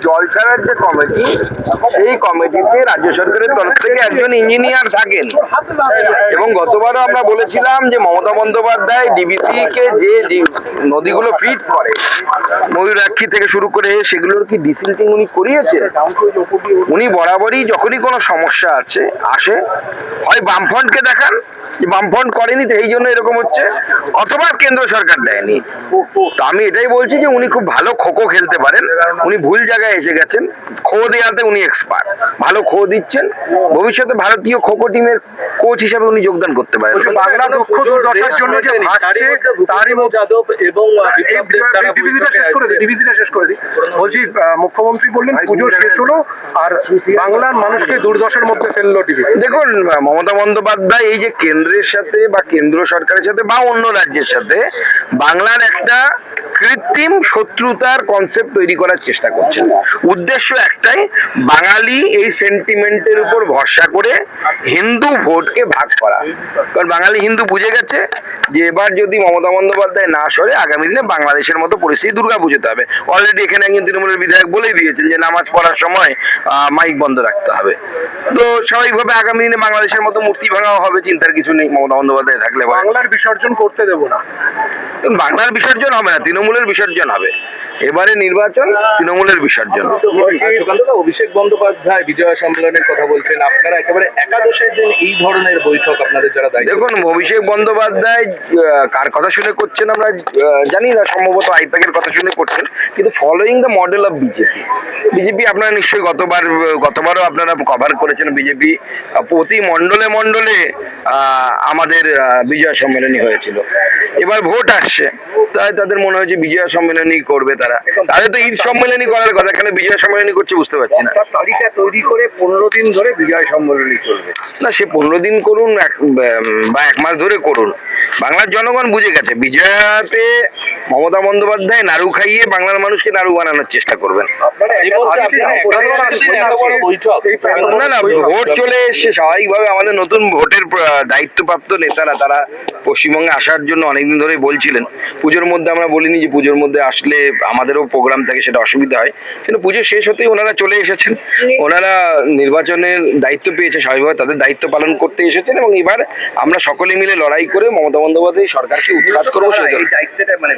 জল ছাড়ার যে কমিটি, সেই কমিটিতে রাজ্য সরকারের তরফ থেকে একজন ইঞ্জিনিয়ার থাকেন এবং গতবারও আমরা বলেছিলাম যে মমতা বন্দ্যোপাধ্যায় ডিবিসি কে যে নদীগুলো ফিড করে ময়ূরাক্ষী থেকে শুরু করে সেগুলোর কি ডিসিল্টিং উনি করিয়েছে? উনি বরাবরই যখনই কোনো সমস্যা আসে হয় বামফ্রন্টকে দেখান যে বামফ্রন্ট করেনি তো এই জন্য এরকম হচ্ছে, অথবা কেন্দ্র সরকার দেয়নি। তো আমি এটাই বলছি যে উনি খুব ভালো খোখো খেলতে পারেন, উনি ভুল জায়গায় এসে গেছেন। খো দেওয়াতে উনি এক্সপার্ট, ভালো খো দিচ্ছেন। ভবিষ্যতে ভারতীয় খোখো টিমের কোচ হিসাবে উনি যোগদান করতে পারেন। বাংলা দক্ষ দুর্দশার জন্য যে ভাসছে তারই যাদব এবং ডিভিজিটা শেষ করে দিই বলছি, মুখ্যমন্ত্রী বললেন পুজো শেষ হলো আর বাংলার মানুষকে দুর্দশার মধ্যে ফেললো ডিভিসি। দেখুন, মমতা বন্দ্যোপাধ্যায় এই যে কেন্দ্রের সাথে বা কেন্দ্র সরকারের সাথে বা অন্য রাজ্যের সাথে বাংলার একটা কৃত্রিম শত্রুতার কনসেপ্ট তৈরি করার চেষ্টা করছেন। উদ্দেশ্য একটাই, বাঙালি এই সেন্টিমেন্টের উপর ভরসা করে হিন্দু ভোটকে ভাগ করা। কারণ বাঙালি হিন্দু বুঝে গেছে যে এবার যদি মমতা বন্দ্যোপাধ্যায় না সরে আগামী দিনে বাংলাদেশের মতো পরিস্থিতি দুর্গা পুজোতে হবে। অলরেডি এখানে একজন তৃণমূলের বিধায়ক বলেই দিয়েছেন যে নামাজ পড়ার সময় মাইক বন্ধ রাখতে হবে। তো স্বাভাবিকভাবে আগামী দিনে বাংলাদেশের মতো মূর্তি ভাঙাও হবে, চিন্তার কিছু নেই মমতা বন্দ্যোপাধ্যায় থাকলে। বাংলার বিসর্জন করতে দেবো না, বাংলার বিসর্জন হবে না, তৃণমূলের বিসর্জন হবে। এবারে নির্বাচন তৃণমূলের বিসর্জন। অভিষেক বন্দ্যোপাধ্যায় বিজয় সম্মেলনের কথা বলছেন, আপনারা একেবারে একাদশের দিন এই ধরনের বৈঠক আপনাদের যারা দায়িত্ব। দেখুন, অভিষেক বন্দ্যোপাধ্যায় কার কথা শুনে করছেন আমরা জানি না, সম্ভবত আইপ্যাকের কথা শুনে করছেন, কিন্তু following the model of BJP আপনারা নিশ্চয়ই গতবারও আপনারা কভার করেছেন। বিজেপি প্রতি মণ্ডলে মণ্ডলে আমাদের বিজয় সম্মেলনী হয়েছিল। এবার ভোট আসছে, তাই তাদের মনে হয়েছে বিজয় সম্মেলনী করবে। তাদের তো ঈদ সম্মেলনী করার কথা, এখানে বিজয় সম্মেলনী করছে বুঝতে পারছি না। তালিকা তৈরি করে 15 দিন ধরে বিজয় সম্মেলনী চলবে না, সে 15 দিন করুন বা 1 মাস ধরে করুন, বাংলার জনগণ বুঝে গেছে বিজয়াতে মমতা বন্দ্যোপাধ্যায় নাড়ু খাইয়ে বাংলার মানুষকে নাড়ু বানানোর চেষ্টা করবেন। না না, ভোট চলে এসছে, স্বাভাবিকভাবে আমাদের নতুন ভোটের দায়িত্বপ্রাপ্ত নেতারা তারা পশ্চিমবঙ্গে আসার জন্য অনেকদিন ধরে বলছিলেন। পুজোর মধ্যে আমরা বলিনি যে পুজোর মধ্যে আসলে আমাদেরও প্রোগ্রাম থাকে, সেটা অসুবিধা হয়, কিন্তু পুজো শেষ হতেই ওনারা চলে এসেছেন। ওনারা নির্বাচনের দায়িত্ব পেয়েছে, স্বাভাবিকভাবে তাদের দায়িত্ব পালন করতে এসেছেন এবং এবার আমরা সকলে মিলে লড়াই করে মমতা বন্দ্যোপাধ্যায় সরকারকে উৎখাত করবো। সেই দায়িত্বটা মানে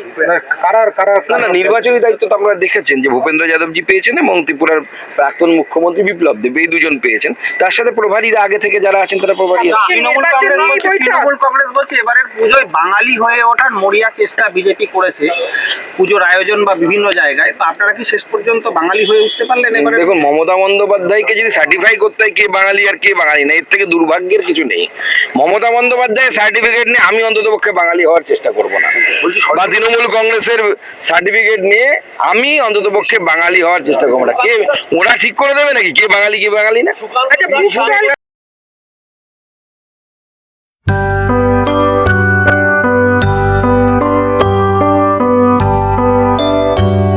না, নির্বাচনী দায়িত্ব তো আপনারা দেখেছেন যে ভূপেন্দ্র যাদবজি পেয়েছেন এবং ত্রিপুরার প্রাক্তন মুখ্যমন্ত্রী বিপ্লব দেব, এই দুজন পেয়েছেন। তার সাথে প্রভারীরা আগে থেকে যারা আছেন তারা প্রভারী। তৃণমূল কংগ্রেস বলছে এবারের পুজোয় বাঙালি হয়ে ওঠার মরিয়া চেষ্টা বিজেপি করেছে পুজোর আয়োজন বা বিভিন্ন জায়গায়। তো আপনারা কি শেষ পর্যন্ত বাঙালি হয়ে উঠতে পারলেন এবারে? দেখুন, মমতা বন্দ্যোপাধ্যায়কে যদি সার্টিফাই করতে হয় কে বাঙালি আর কে বাঙালি না, এর থেকে দুর্ভাগ্যের কিছু নেই। মমতা বন্দ্যোপাধ্যায় সার্টিফিকেট নিয়ে আমি অন্তত পক্ষে বাঙালি হওয়ার চেষ্টা করবো না, বা তৃণমূল কংগ্রেসের সার্টিফিকেট নিয়ে আমি অন্তত পক্ষে বাঙালি হওয়ার চেষ্টা করবো না। কে ওরা ঠিক করে দেবে নাকি কে বাঙালি কে বাঙালি না?